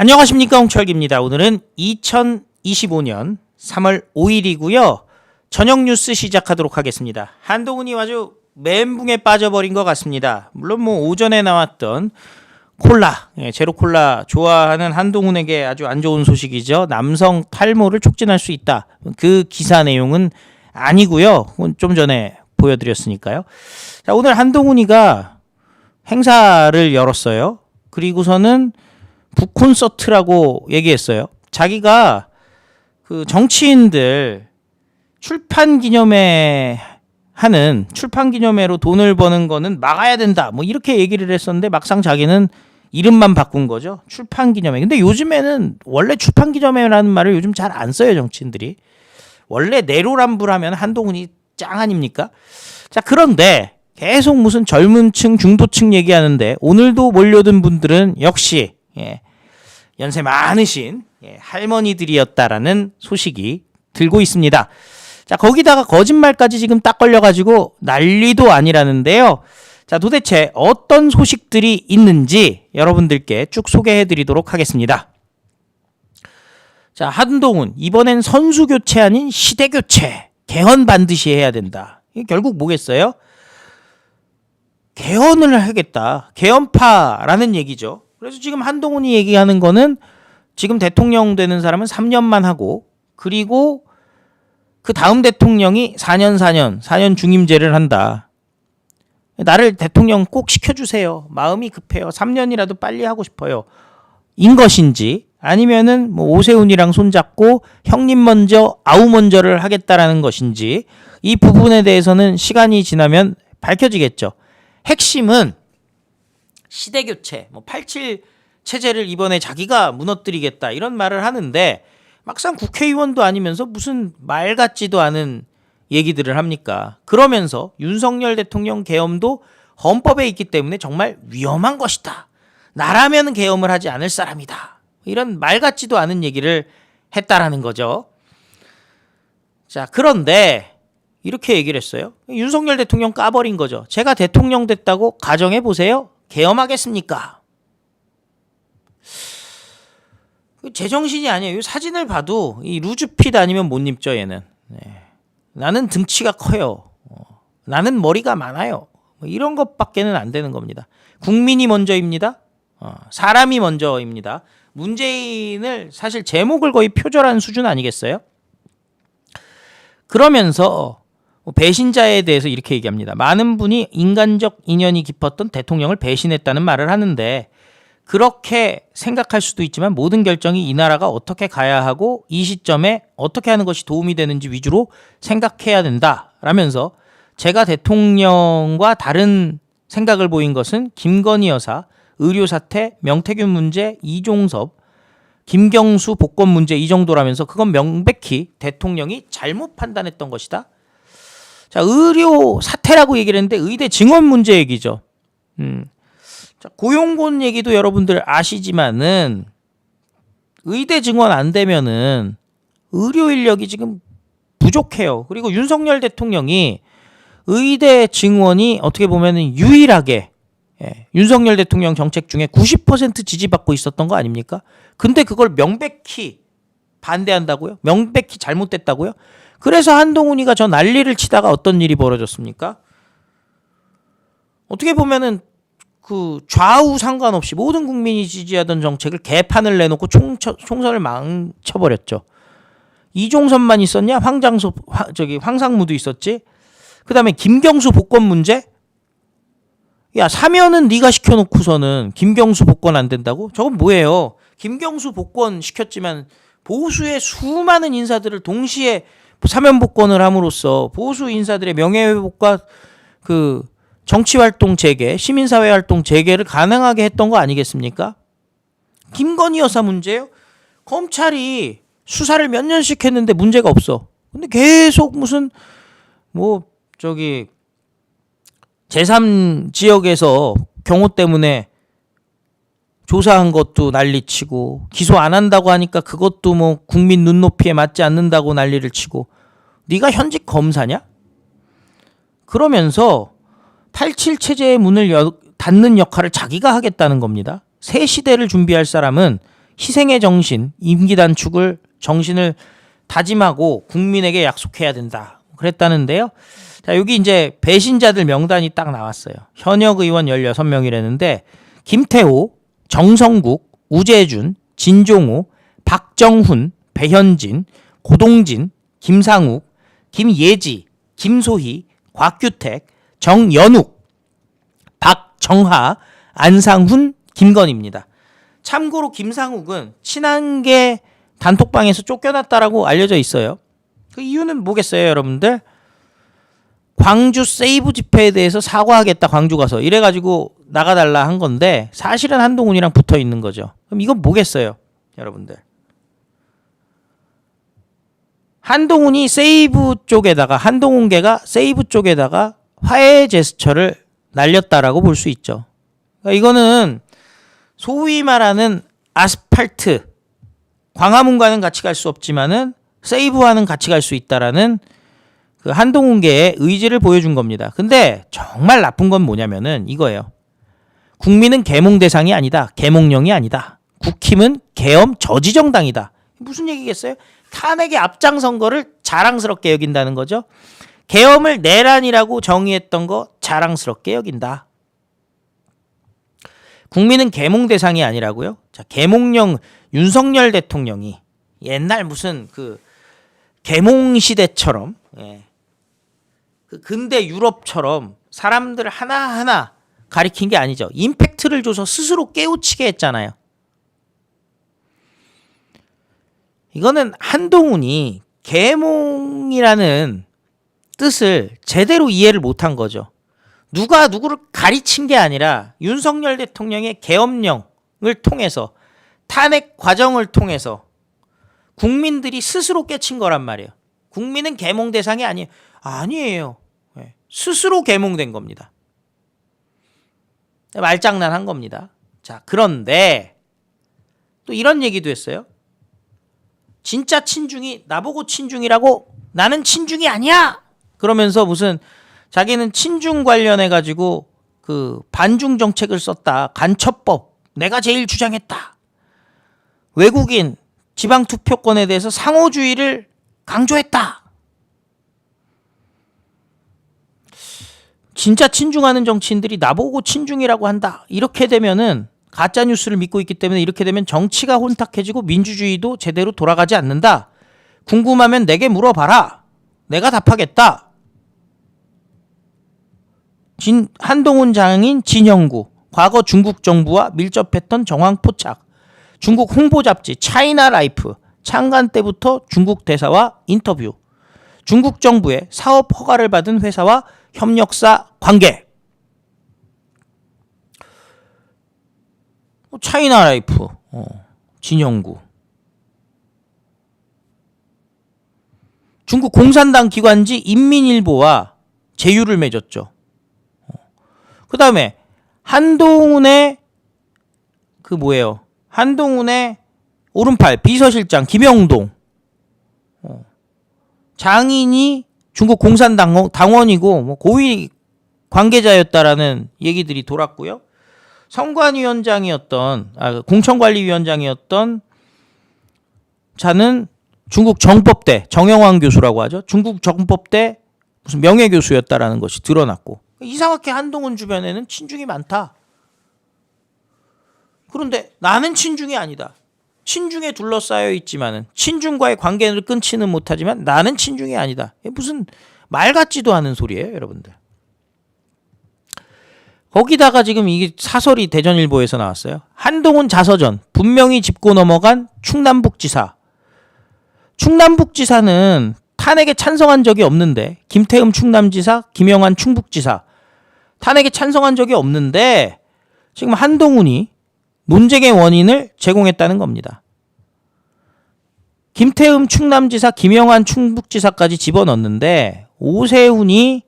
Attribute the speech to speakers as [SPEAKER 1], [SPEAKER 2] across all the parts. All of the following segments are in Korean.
[SPEAKER 1] 안녕하십니까, 홍철기입니다. 오늘은 2025년 3월 5일이고요. 저녁 뉴스 시작하도록 하겠습니다. 한동훈이 아주 멘붕에 빠져버린 것 같습니다. 물론 오전에 나왔던 콜라, 제로콜라 좋아하는 한동훈에게 아주 안 좋은 소식이죠. 남성 탈모를 촉진할 수 있다. 그 기사 내용은 아니고요. 좀 전에 보여드렸으니까요. 자, 오늘 한동훈이가 행사를 열었어요. 그리고서는 북콘서트라고 얘기했어요. 자기가 그 정치인들 출판 기념회로 돈을 버는 거는 막아야 된다. 이렇게 얘기를 했었는데 막상 자기는 이름만 바꾼 거죠. 출판 기념회. 근데 요즘에는 원래 출판 기념회라는 말을 요즘 잘 안 써요, 정치인들이. 원래 내로남불하면 한동훈이 짱 아닙니까? 자, 그런데 계속 무슨 젊은 층, 중도층 얘기하는데 오늘도 몰려든 분들은 역시 연세 많으신 할머니들이었다라는 소식이 들고 있습니다. 자, 거기다가 거짓말까지 지금 딱 걸려가지고 난리도 아니라는데요. 자, 도대체 어떤 소식들이 있는지 여러분들께 쭉 소개해드리도록 하겠습니다. 자, 한동훈 이번엔 선수 교체 아닌 시대 교체, 개헌 반드시 해야 된다. 이게 결국 뭐겠어요? 개헌을 하겠다. 개헌파라는 얘기죠. 그래서 지금 한동훈이 얘기하는 거는 지금 대통령 되는 사람은 3년만 하고, 그리고 그 다음 대통령이 4년 중임제를 한다. 나를 대통령 꼭 시켜주세요. 마음이 급해요. 3년이라도 빨리 하고 싶어요. 인 것인지, 아니면은 오세훈이랑 손잡고 형님 먼저 아우 먼저를 하겠다라는 것인지, 이 부분에 대해서는 시간이 지나면 밝혀지겠죠. 핵심은 시대교체, 87 체제를 이번에 자기가 무너뜨리겠다 이런 말을 하는데 막상 국회의원도 아니면서 무슨 말 같지도 않은 얘기들을 합니까? 그러면서 윤석열 대통령 계엄도 헌법에 있기 때문에 정말 위험한 것이다. 나라면 계엄을 하지 않을 사람이다. 이런 말 같지도 않은 얘기를 했다라는 거죠. 자, 그런데 이렇게 얘기를 했어요. 윤석열 대통령 까버린 거죠. 제가 대통령 됐다고 가정해 보세요. 계엄하겠습니까? 제정신이 아니에요. 사진을 봐도 이 루즈핏 아니면 못 입죠, 얘는. 나는 등치가 커요. 나는 머리가 많아요. 이런 것밖에는 안 되는 겁니다. 국민이 먼저입니다. 사람이 먼저입니다. 문재인을 사실 제목을 거의 표절한 수준 아니겠어요? 그러면서 배신자에 대해서 이렇게 얘기합니다. 많은 분이 인간적 인연이 깊었던 대통령을 배신했다는 말을 하는데 그렇게 생각할 수도 있지만 모든 결정이 이 나라가 어떻게 가야 하고 이 시점에 어떻게 하는 것이 도움이 되는지 위주로 생각해야 된다라면서 제가 대통령과 다른 생각을 보인 것은 김건희 여사, 의료 사태, 명태균 문제, 이종섭, 김경수 복권 문제 이 정도라면서 그건 명백히 대통령이 잘못 판단했던 것이다. 자, 의료 사태라고 얘기를 했는데 의대 증원 문제 얘기죠. 자, 고용곤 얘기도 여러분들 아시지만은 의대 증원 안 되면은 의료 인력이 지금 부족해요. 그리고 윤석열 대통령이 의대 증원이 어떻게 보면은 유일하게 윤석열 대통령 정책 중에 90% 지지받고 있었던 거 아닙니까? 근데 그걸 명백히 반대한다고요? 명백히 잘못됐다고요? 그래서 한동훈이가 저 난리를 치다가 어떤 일이 벌어졌습니까? 어떻게 보면은 그 좌우 상관없이 모든 국민이 지지하던 정책을 개판을 내놓고 총선을 망쳐버렸죠. 이종섭만 있었냐? 황상무도 있었지. 그다음에 김경수 복권 문제. 야, 사면은 네가 시켜놓고서는 김경수 복권 안 된다고? 저건 뭐예요? 김경수 복권 시켰지만 보수의 수많은 인사들을 동시에 사면 복권을 함으로써 보수 인사들의 명예회복과 그 정치활동 재개, 시민사회활동 재개를 가능하게 했던 거 아니겠습니까? 김건희 여사 문제요? 검찰이 수사를 몇 년씩 했는데 문제가 없어. 근데 계속 무슨 제3지역에서 경호 때문에 조사한 것도 난리치고 기소 안 한다고 하니까 그것도 국민 눈높이에 맞지 않는다고 난리를 치고 네가 현직 검사냐? 그러면서 87 체제의 문을 닫는 역할을 자기가 하겠다는 겁니다. 새 시대를 준비할 사람은 희생의 정신, 임기 단축을 정신을 다짐하고 국민에게 약속해야 된다. 그랬다는데요. 자, 여기 이제 배신자들 명단이 딱 나왔어요. 현역 의원 16명이라는데 김태호, 정성국, 우재준, 진종호, 박정훈, 배현진, 고동진, 김상욱, 김예지, 김소희, 곽규택, 정연욱, 박정하, 안상훈, 김건희입니다. 참고로 김상욱은 친한계 단톡방에서 쫓겨났다라고 알려져 있어요. 그 이유는 뭐겠어요, 여러분들? 광주 세이브 집회에 대해서 사과하겠다, 광주 가서 이래가지고 나가달라 한 건데 사실은 한동훈이랑 붙어 있는 거죠. 그럼 이건 뭐겠어요, 여러분들? 한동훈이 세이브 쪽에다가, 한동훈계가 세이브 쪽에다가 화해 제스처를 날렸다라고 볼 수 있죠. 그러니까 이거는 소위 말하는 아스팔트, 광화문과는 같이 갈 수 없지만은 세이브와는 같이 갈 수 있다라는 그 한동훈계의 의지를 보여준 겁니다. 근데 정말 나쁜 건 뭐냐면은 이거예요. 국민은 계몽 대상이 아니다. 계몽령이 아니다. 국힘은 계엄 저지 정당이다. 무슨 얘기겠어요? 탄핵의 앞장선 거를 자랑스럽게 여긴다는 거죠. 계엄을 내란이라고 정의했던 거 자랑스럽게 여긴다. 국민은 계몽 대상이 아니라고요? 자, 계몽령 윤석열 대통령이 옛날 무슨 그 계몽 시대처럼, 예, 그 근대 유럽처럼 사람들 하나하나 가리킨 게 아니죠. 임팩트를 줘서 스스로 깨우치게 했잖아요. 이거는 한동훈이 계몽이라는 뜻을 제대로 이해를 못한 거죠. 누가 누구를 가르친 게 아니라 윤석열 대통령의 계엄령을 통해서, 탄핵 과정을 통해서 국민들이 스스로 깨친 거란 말이에요. 국민은 계몽 대상이 아니에요. 스스로 계몽된 겁니다. 말장난한 겁니다. 자, 그런데 또 이런 얘기도 했어요. 진짜 친중이 나보고 친중이라고, 나는 친중이 아니야! 그러면서 무슨 자기는 친중 관련해 가지고 그 반중 정책을 썼다. 간첩법 내가 제일 주장했다. 외국인 지방 투표권에 대해서 상호주의를 강조했다. 진짜 친중하는 정치인들이 나보고 친중이라고 한다. 이렇게 되면은 가짜 뉴스를 믿고 있기 때문에, 이렇게 되면 정치가 혼탁해지고 민주주의도 제대로 돌아가지 않는다. 궁금하면 내게 물어봐라. 내가 답하겠다. 한동훈 장인 진영구, 과거 중국 정부와 밀접했던 정황 포착, 중국 홍보 잡지 차이나 라이프, 창간 때부터 중국 대사와 인터뷰, 중국 정부의 사업 허가를 받은 회사와 협력사 관계. 차이나 라이프, 진영구, 중국 공산당 기관지 인민일보와 제휴를 맺었죠. 그 다음에 한동훈의 그 뭐예요? 한동훈의 오른팔 비서실장 김영동, 장인이 중국 공산당 당원이고 뭐 고위 관계자였다라는 얘기들이 돌았고요. 선관위원장이었던, 공천관리위원장이었던 자는 중국 정법대, 정영환 교수라고 하죠. 중국 정법대 무슨 명예교수였다라는 것이 드러났고, 이상하게 한동훈 주변에는 친중이 많다. 그런데 나는 친중이 아니다. 친중에 둘러싸여 있지만은, 친중과의 관계를 끊지는 못하지만 나는 친중이 아니다. 무슨 말 같지도 않은 소리예요, 여러분들. 거기다가 지금 이게 사설이 대전일보에서 나왔어요. 한동훈 자서전 분명히 짚고 넘어간 충남북지사. 충남북지사는 탄핵에 찬성한 적이 없는데, 김태흠 충남지사, 김영환 충북지사 탄핵에 찬성한 적이 없는데 지금 한동훈이 논쟁의 원인을 제공했다는 겁니다. 김태흠 충남지사, 김영환 충북지사까지 집어넣는데 오세훈이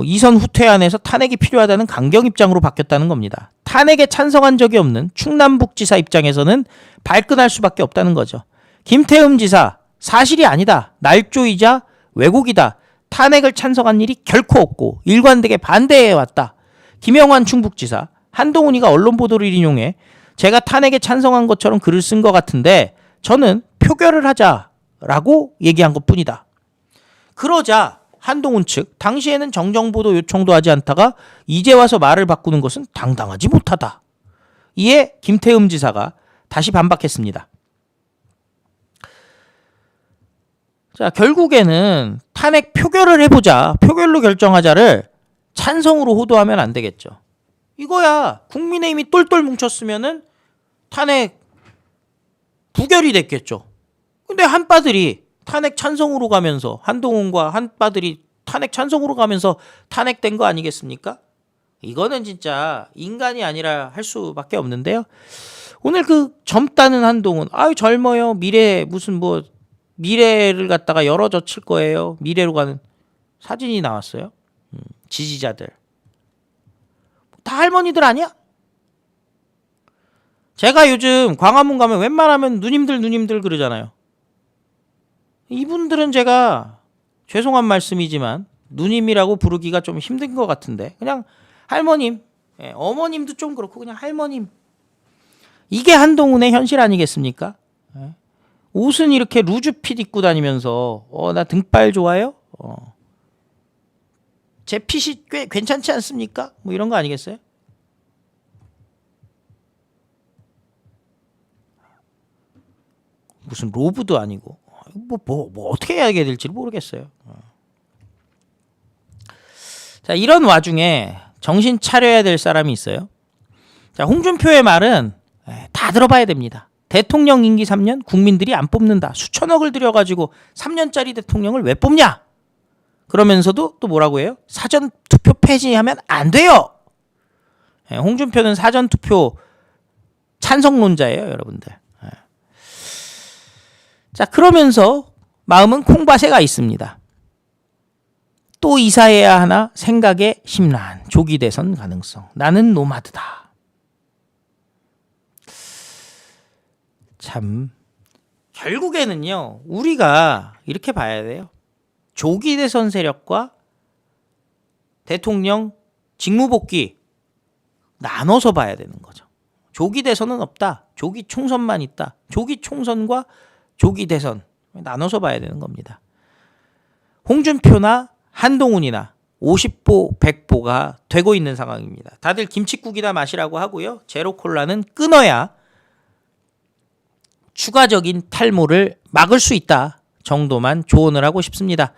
[SPEAKER 1] 이선 후퇴안에서 탄핵이 필요하다는 강경 입장으로 바뀌었다는 겁니다. 탄핵에 찬성한 적이 없는 충남북지사 입장에서는 발끈할 수밖에 없다는 거죠. 김태흠 지사 사실이 아니다. 날조이자 왜곡이다. 탄핵을 찬성한 일이 결코 없고 일관되게 반대해왔다. 김영환 충북지사, 한동훈이가 언론 보도를 인용해 제가 탄핵에 찬성한 것처럼 글을 쓴 것 같은데 저는 표결을 하자라고 얘기한 것뿐이다. 그러자 한동훈 측 당시에는 정정보도 요청도 하지 않다가 이제 와서 말을 바꾸는 것은 당당하지 못하다. 이에 김태흠 지사가 다시 반박했습니다. 자, 결국에는 탄핵 표결을 해보자, 표결로 결정하자를 찬성으로 호도하면 안 되겠죠. 이거야. 국민의힘이 똘똘 뭉쳤으면은 탄핵 부결이 됐겠죠. 근데 한빠들이 탄핵 찬성으로 가면서, 한동훈과 한빠들이 탄핵 찬성으로 가면서 탄핵된 거 아니겠습니까? 이거는 진짜 인간이 아니라 할 수밖에 없는데요. 오늘 그 젊다는 한동훈, 아유 젊어요. 미래 무슨 뭐 미래를 갖다가 열어젖힐 거예요. 미래로 가는 사진이 나왔어요. 지지자들 다 할머니들 아니야? 제가 요즘 광화문 가면 웬만하면 누님들 그러잖아요. 이분들은 제가 죄송한 말씀이지만 누님이라고 부르기가 좀 힘든 것 같은데 그냥 할머님, 어머님도 좀 그렇고 그냥 할머님. 이게 한동훈의 현실 아니겠습니까? 옷은 이렇게 루즈핏 입고 다니면서 나 등발 좋아요? 제 핏이 꽤 괜찮지 않습니까? 뭐 이런 거 아니겠어요? 무슨 로브도 아니고 뭐 어떻게 해야 될지 모르겠어요. 자, 이런 와중에 정신 차려야 될 사람이 있어요. 자, 홍준표의 말은 다 들어봐야 됩니다. 대통령 임기 3년 국민들이 안 뽑는다. 수천억을 들여가지고 3년짜리 대통령을 왜 뽑냐? 그러면서도 또 뭐라고 해요? 사전투표 폐지하면 안 돼요. 홍준표는 사전투표 찬성론자예요, 여러분들. 자, 그러면서 마음은 콩밭에 가 있습니다. 또 이사해야 하나 생각에 심란. 조기 대선 가능성. 나는 노마드다. 참 결국에는요. 우리가 이렇게 봐야 돼요. 조기 대선 세력과 대통령 직무복귀 나눠서 봐야 되는 거죠. 조기 대선은 없다. 조기 총선만 있다. 조기 총선과 조기 대선 나눠서 봐야 되는 겁니다. 홍준표나 한동훈이나 50보 100보가 되고 있는 상황입니다. 다들 김칫국이나 마시라고 하고요. 제로콜라는 끊어야 추가적인 탈모를 막을 수 있다 정도만 조언을 하고 싶습니다.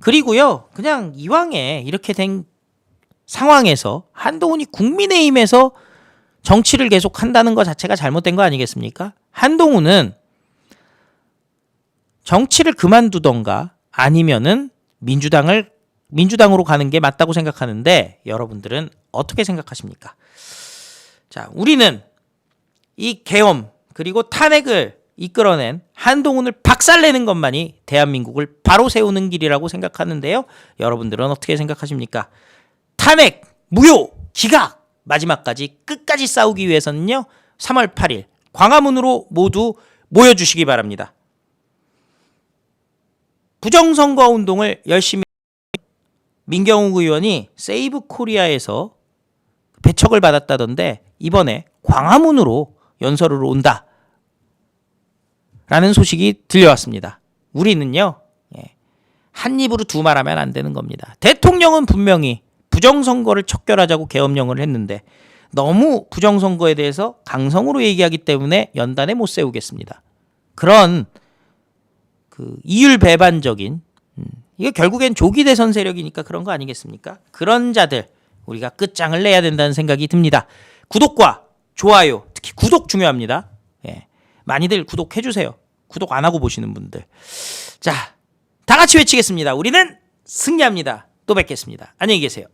[SPEAKER 1] 그리고요. 그냥 이왕에 이렇게 된 상황에서 한동훈이 국민의힘에서 정치를 계속 한다는 것 자체가 잘못된 거 아니겠습니까? 한동훈은 정치를 그만두던가 아니면은 민주당으로 가는 게 맞다고 생각하는데 여러분들은 어떻게 생각하십니까? 자, 우리는 이 계엄 그리고 탄핵을 이끌어낸 한동훈을 박살내는 것만이 대한민국을 바로 세우는 길이라고 생각하는데요. 여러분들은 어떻게 생각하십니까? 탄핵, 무효, 기각 마지막까지 끝까지 싸우기 위해서는요. 3월 8일 광화문으로 모두 모여주시기 바랍니다. 부정선거 운동을 열심히 민경욱 의원이 세이브 코리아에서 배척을 받았다던데 이번에 광화문으로 연설을 온다 라는 소식이 들려왔습니다. 우리는요 한 입으로 두 말하면 안 되는 겁니다. 대통령은 분명히 부정선거를 척결하자고 계엄령을 했는데 너무 부정선거에 대해서 강성으로 얘기하기 때문에 연단에 못 세우겠습니다. 그런 그 이율배반적인 이게 결국엔 조기 대선 세력이니까 그런 거 아니겠습니까? 그런 자들 우리가 끝장을 내야 된다는 생각이 듭니다. 구독과 좋아요, 특히 구독 중요합니다. 많이들 구독해 주세요. 구독 안 하고 보시는 분들. 자, 다 같이 외치겠습니다. 우리는 승리합니다. 또 뵙겠습니다. 안녕히 계세요.